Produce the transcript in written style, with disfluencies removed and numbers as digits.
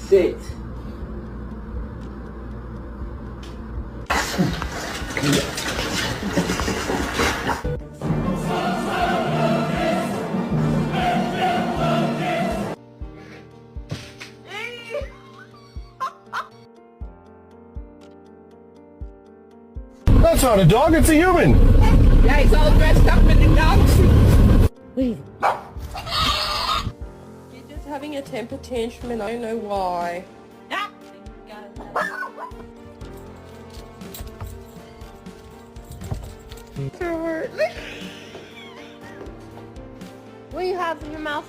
Sit. That's not a dog, it's a human. Yeah, he's all dressed up in the dog suit. Wait. You're just having a temper tantrum and I don't know why. What do you have in your mouth?